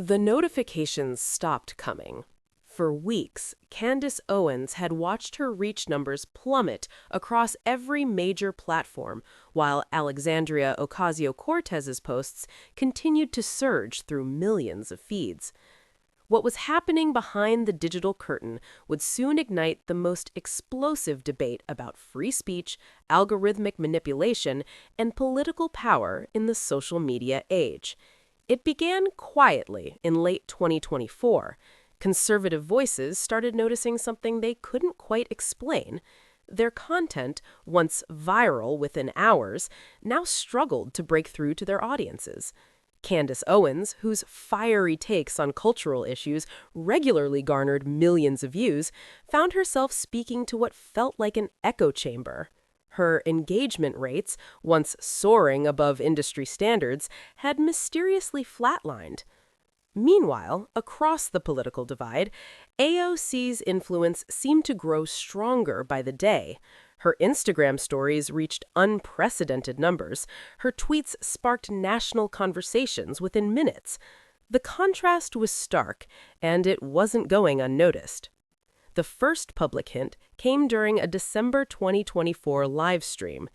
The notifications stopped coming. For weeks, Candace Owens had watched her reach numbers plummet across every major platform, while Alexandria Ocasio-Cortez's posts continued to surge through millions of feeds. What was happening behind the digital curtain would soon ignite the most explosive debate about free speech, algorithmic manipulation, and political power in the social media age. It began quietly in late 2024. Conservative voices started noticing something they couldn't quite explain. Their content, once viral within hours, now struggled to break through to their audiences. Candace Owens, whose fiery takes on cultural issues regularly garnered millions of views, found herself speaking to what felt like an echo chamber. Her engagement rates, once soaring above industry standards, had mysteriously flatlined. Meanwhile, across the political divide, AOC's influence seemed to grow stronger by the day. Her Instagram stories reached unprecedented numbers. Her tweets sparked national conversations within minutes. The contrast was stark, and it wasn't going unnoticed. The first public hint came during a December 2024 live stream.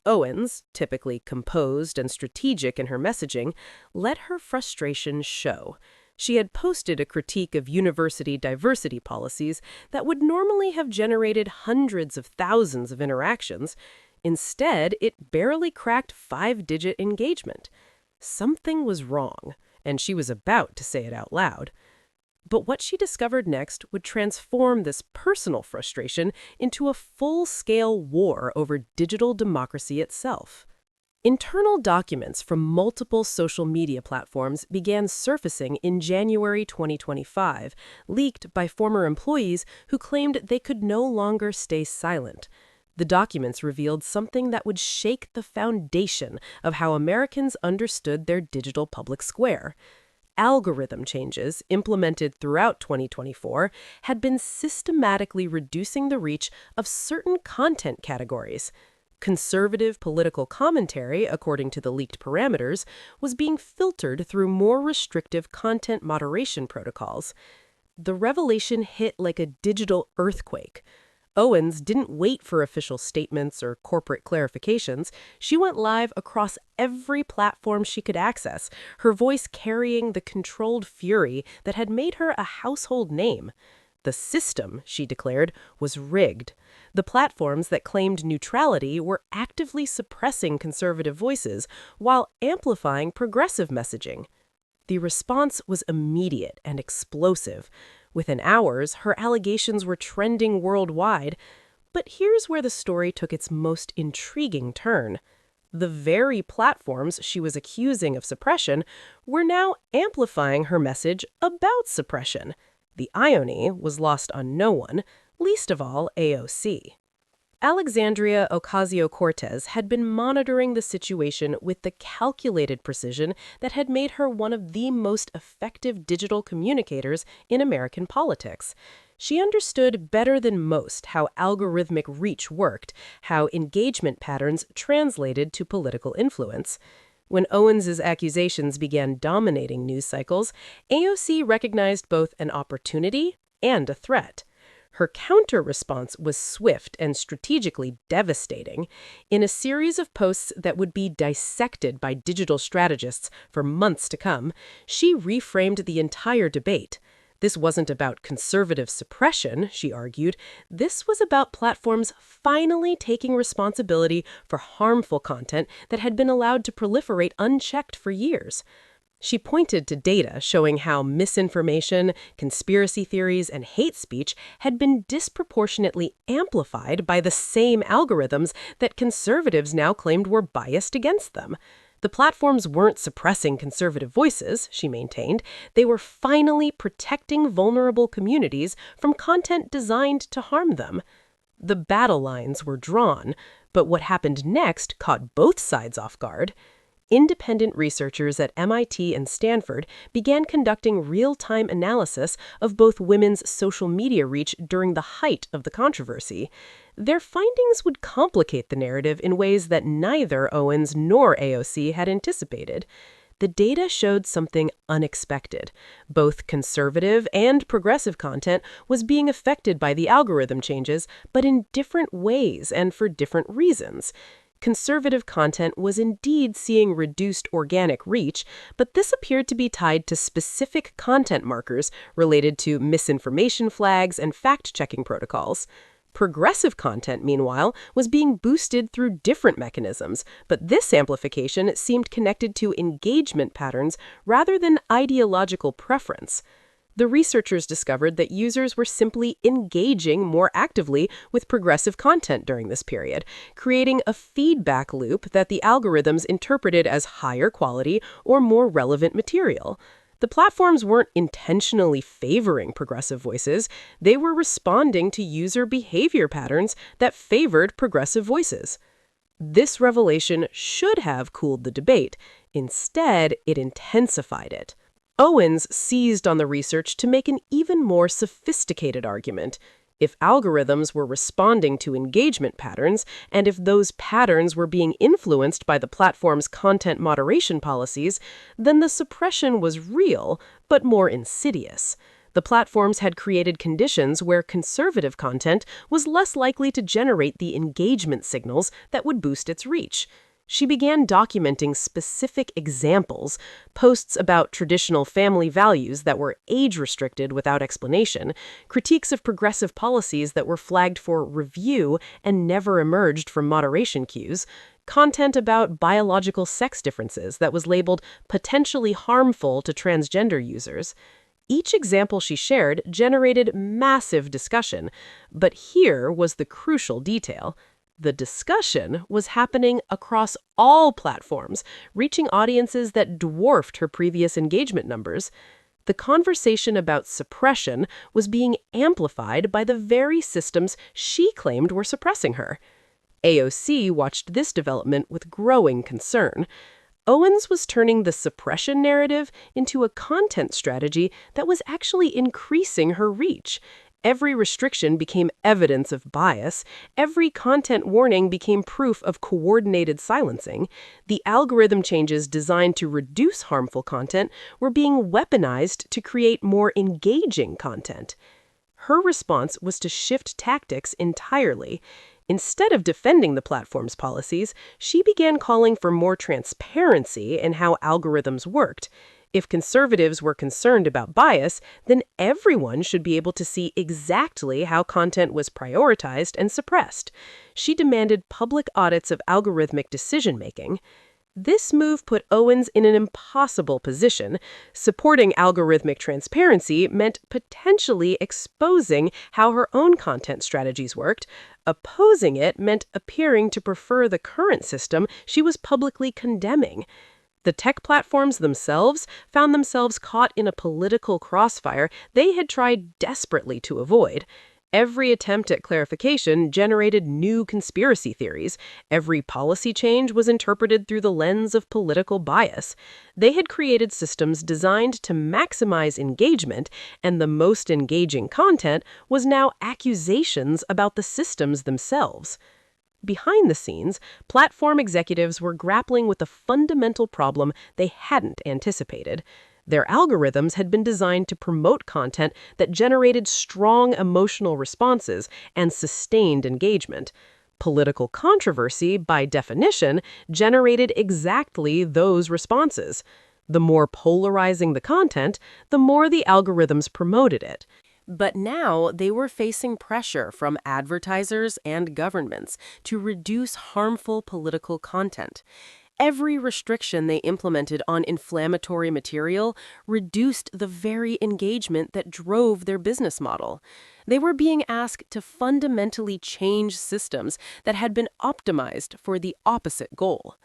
Owens, typically composed and strategic in her messaging, let her frustration show. She had posted a critique of university diversity policies that would normally have generated hundreds of thousands of interactions. Instead, it barely cracked 5-digit engagement. Something was wrong, and she was about to say it out loud. But what she discovered next would transform this personal frustration into a full-scale war over digital democracy itself. Internal documents from multiple social media platforms began surfacing in January 2025, leaked by former employees who claimed they could no longer stay silent. The documents revealed something that would shake the foundation of how Americans understood their digital public square. Algorithm changes, implemented throughout 2024, had been systematically reducing the reach of certain content categories. Conservative political commentary, according to the leaked parameters, was being filtered through more restrictive content moderation protocols. The revelation hit like a digital earthquake. Owens didn't wait for official statements or corporate clarifications. She went live across every platform she could access, her voice carrying the controlled fury that had made her a household name. The system, she declared, was rigged. The platforms that claimed neutrality were actively suppressing conservative voices while amplifying progressive messaging. The response was immediate and explosive. Within hours, her allegations were trending worldwide. But here's where the story took its most intriguing turn. The very platforms she was accusing of suppression were now amplifying her message about suppression. The irony was lost on no one, least of all AOC. Alexandria Ocasio-Cortez had been monitoring the situation with the calculated precision that had made her one of the most effective digital communicators in American politics. She understood better than most how algorithmic reach worked, how engagement patterns translated to political influence. When Owens's accusations began dominating news cycles, AOC recognized both an opportunity and a threat. Her counter-response was swift and strategically devastating. In a series of posts that would be dissected by digital strategists for months to come, she reframed the entire debate. This wasn't about conservative suppression, she argued. This was about platforms finally taking responsibility for harmful content that had been allowed to proliferate unchecked for years. She pointed to data showing how misinformation, conspiracy theories, and hate speech had been disproportionately amplified by the same algorithms that conservatives now claimed were biased against them. The platforms weren't suppressing conservative voices, she maintained. They were finally protecting vulnerable communities from content designed to harm them. The battle lines were drawn, but what happened next caught both sides off guard. Independent researchers at MIT and Stanford began conducting real-time analysis of both women's social media reach during the height of the controversy. Their findings would complicate the narrative in ways that neither Owens nor AOC had anticipated. the data showed something unexpected. Both conservative and progressive content was being affected by the algorithm changes, but in different ways and for different reasons. Conservative content was indeed seeing reduced organic reach, but this appeared to be tied to specific content markers related to misinformation flags and fact-checking protocols. Progressive content, meanwhile, was being boosted through different mechanisms, but this amplification seemed connected to engagement patterns rather than ideological preference. The researchers discovered that users were simply engaging more actively with progressive content during this period, creating a feedback loop that the algorithms interpreted as higher quality or more relevant material. The platforms weren't intentionally favoring progressive voices, they were responding to user behavior patterns that favored progressive voices. This revelation should have cooled the debate. Instead, it intensified it. Owens seized on the research to make an even more sophisticated argument. If algorithms were responding to engagement patterns, and if those patterns were being influenced by the platform's content moderation policies, then the suppression was real, but more insidious. The platforms had created conditions where conservative content was less likely to generate the engagement signals that would boost its reach. She began documenting specific examples, posts about traditional family values that were age-restricted without explanation, critiques of progressive policies that were flagged for review and never emerged from moderation queues, content about biological sex differences that was labeled potentially harmful to transgender users. Each example she shared generated massive discussion, but here was the crucial detail. The discussion was happening across all platforms, reaching audiences that dwarfed her previous engagement numbers. The conversation about suppression was being amplified by the very systems she claimed were suppressing her. AOC watched this development with growing concern. Owens was turning the suppression narrative into a content strategy that was actually increasing her reach. Every restriction became evidence of bias. Every content warning became proof of coordinated silencing. The algorithm changes designed to reduce harmful content were being weaponized to create more engaging content. Her response was to shift tactics entirely. Instead of defending the platform's policies, she began calling for more transparency in how algorithms worked. If conservatives were concerned about bias, then everyone should be able to see exactly how content was prioritized and suppressed. She demanded public audits of algorithmic decision-making. This move put Owens in an impossible position. Supporting algorithmic transparency meant potentially exposing how her own content strategies worked. Opposing it meant appearing to prefer the current system she was publicly condemning. The tech platforms themselves found themselves caught in a political crossfire they had tried desperately to avoid. Every attempt at clarification generated new conspiracy theories. Every policy change was interpreted through the lens of political bias. They had created systems designed to maximize engagement, and the most engaging content was now accusations about the systems themselves. Behind the scenes, platform executives were grappling with a fundamental problem they hadn't anticipated. Their algorithms had been designed to promote content that generated strong emotional responses and sustained engagement. Political controversy, by definition, generated exactly those responses. The more polarizing the content, the more the algorithms promoted it. But now they were facing pressure from advertisers and governments to reduce harmful political content. Every restriction they implemented on inflammatory material reduced the very engagement that drove their business model. They were being asked to fundamentally change systems that had been optimized for the opposite goal.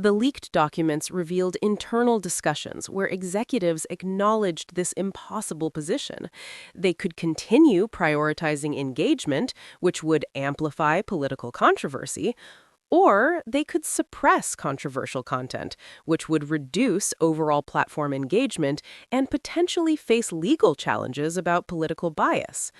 The leaked documents revealed internal discussions where executives acknowledged this impossible position. They could continue prioritizing engagement, which would amplify political controversy, or they could suppress controversial content, which would reduce overall platform engagement and potentially face legal challenges about political bias.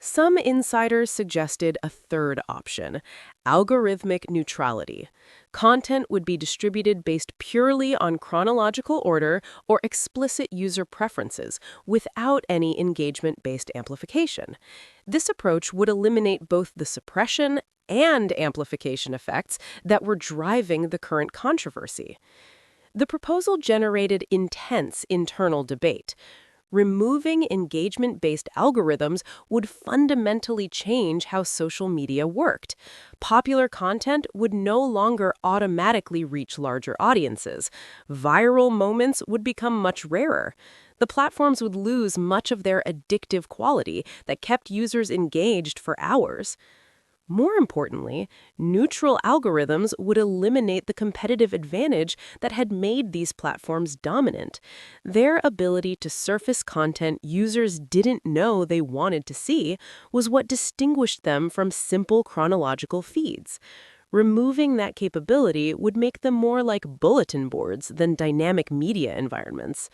Some insiders suggested a third option: algorithmic neutrality. Content would be distributed based purely on chronological order or explicit user preferences, without any engagement-based amplification. This approach would eliminate both the suppression and amplification effects that were driving the current controversy. The proposal generated intense internal debate. Removing engagement-based algorithms would fundamentally change how social media worked. Popular content would no longer automatically reach larger audiences. Viral moments would become much rarer. The platforms would lose much of their addictive quality that kept users engaged for hours. More importantly, neutral algorithms would eliminate the competitive advantage that had made these platforms dominant. Their ability to surface content users didn't know they wanted to see was what distinguished them from simple chronological feeds. Removing that capability would make them more like bulletin boards than dynamic media environments.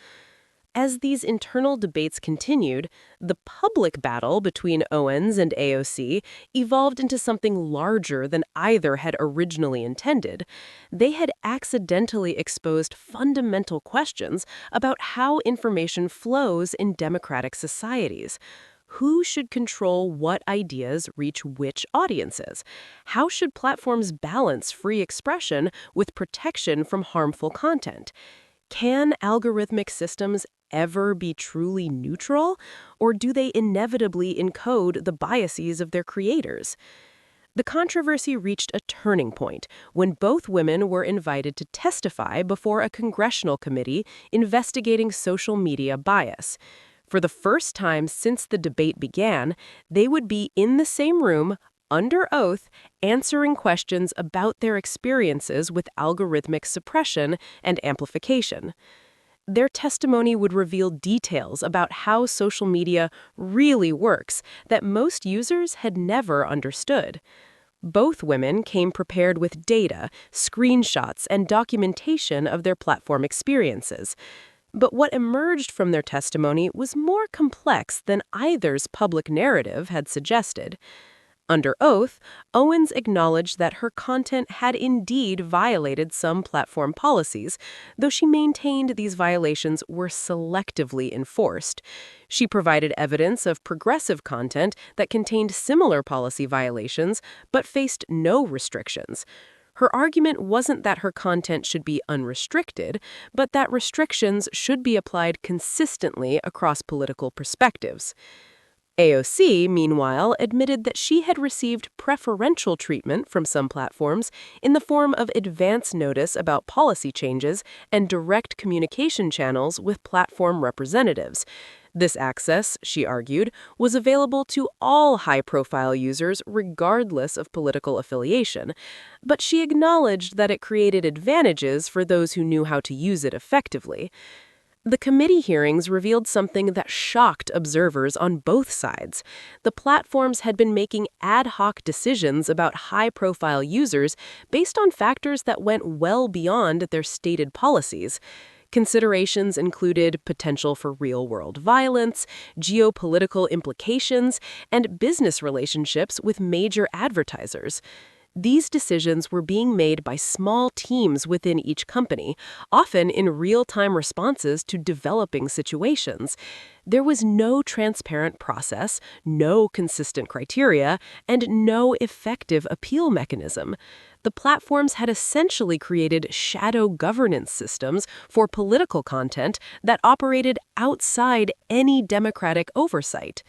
As these internal debates continued, the public battle between Owens and AOC evolved into something larger than either had originally intended. They had accidentally exposed fundamental questions about how information flows in democratic societies. Who should control what ideas reach which audiences? How should platforms balance free expression with protection from harmful content? Can algorithmic systems ever be truly neutral, or do they inevitably encode the biases of their creators? The controversy reached a turning point when both women were invited to testify before a congressional committee investigating social media bias. For the first time since the debate began, they would be in the same room, under oath, answering questions about their experiences with algorithmic suppression and amplification. Their testimony would reveal details about how social media really works that most users had never understood. Both women came prepared with data, screenshots, and documentation of their platform experiences. But what emerged from their testimony was more complex than either's public narrative had suggested. Under oath, Owens acknowledged that her content had indeed violated some platform policies, though she maintained these violations were selectively enforced. She provided evidence of progressive content that contained similar policy violations, but faced no restrictions. Her argument wasn't that her content should be unrestricted, but that restrictions should be applied consistently across political perspectives. AOC, meanwhile, admitted that she had received preferential treatment from some platforms in the form of advance notice about policy changes and direct communication channels with platform representatives. This access, she argued, was available to all high-profile users regardless of political affiliation, but she acknowledged that it created advantages for those who knew how to use it effectively. The committee hearings revealed something that shocked observers on both sides. The platforms had been making ad hoc decisions about high-profile users based on factors that went well beyond their stated policies. Considerations included potential for real-world violence, geopolitical implications, and business relationships with major advertisers. These decisions were being made by small teams within each company, often in real-time responses to developing situations. There was no transparent process, no consistent criteria, and no effective appeal mechanism. The platforms had essentially created shadow governance systems for political content that operated outside any democratic oversight.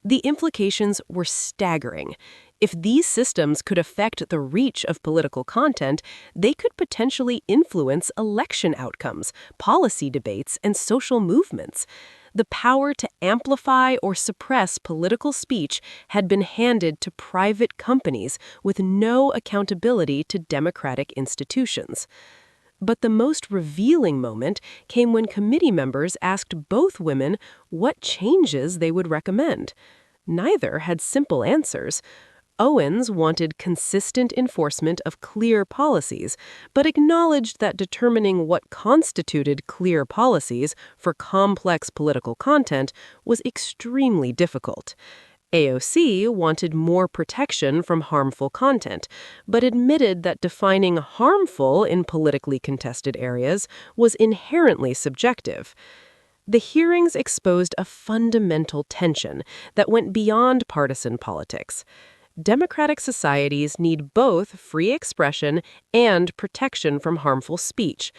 The implications were staggering. If these systems could affect the reach of political content, they could potentially influence election outcomes, policy debates, and social movements. The power to amplify or suppress political speech had been handed to private companies with no accountability to democratic institutions. But the most revealing moment came when committee members asked both women what changes they would recommend. Neither had simple answers. Owens wanted consistent enforcement of clear policies, but acknowledged that determining what constituted clear policies for complex political content was extremely difficult. AOC wanted more protection from harmful content, but admitted that defining harmful in politically contested areas was inherently subjective. The hearings exposed a fundamental tension that went beyond partisan politics. Democratic societies need both free expression and protection from harmful speech.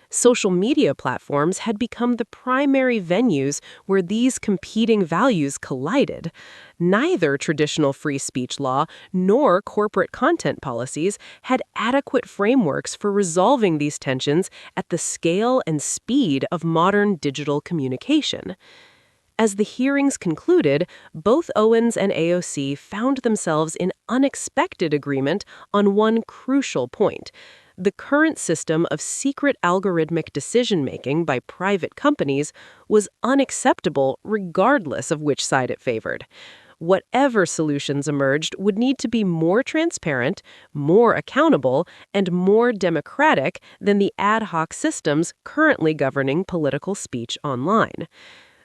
Social media platforms had become the primary venues where these competing values collided. Neither traditional free speech law nor corporate content policies had adequate frameworks for resolving these tensions at the scale and speed of modern digital communication. As the hearings concluded, both Owens and AOC found themselves in unexpected agreement on one crucial point. The current system of secret algorithmic decision-making by private companies was unacceptable regardless of which side it favored. Whatever solutions emerged would need to be more transparent, more accountable, and more democratic than the ad hoc systems currently governing political speech online.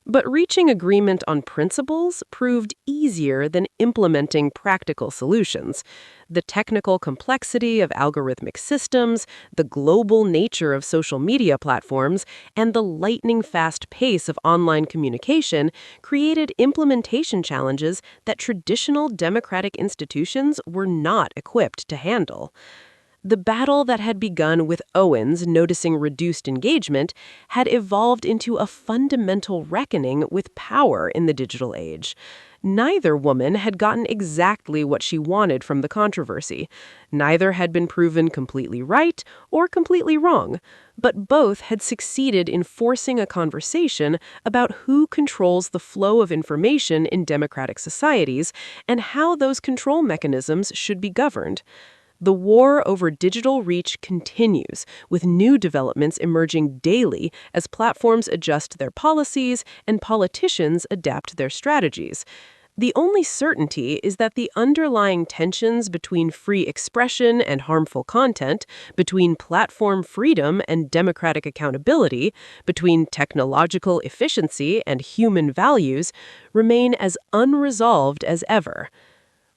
But reaching agreement on principles proved easier than implementing practical solutions. The technical complexity of algorithmic systems, the global nature of social media platforms, and the lightning-fast pace of online communication created implementation challenges that traditional democratic institutions were not equipped to handle. The battle that had begun with Owens noticing reduced engagement had evolved into a fundamental reckoning with power in the digital age. Neither woman had gotten exactly what she wanted from the controversy. Neither had been proven completely right or completely wrong, but both had succeeded in forcing a conversation about who controls the flow of information in democratic societies and how those control mechanisms should be governed. The war over digital reach continues, with new developments emerging daily as platforms adjust their policies and politicians adapt their strategies. The only certainty is that the underlying tensions between free expression and harmful content, between platform freedom and democratic accountability, between technological efficiency and human values, remain as unresolved as ever.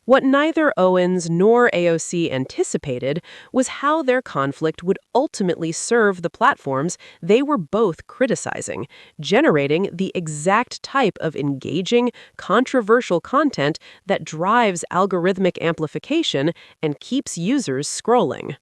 What neither Owens nor AOC anticipated was how their conflict would ultimately serve the platforms they were both criticizing, generating the exact type of engaging, controversial content that drives algorithmic amplification and keeps users scrolling.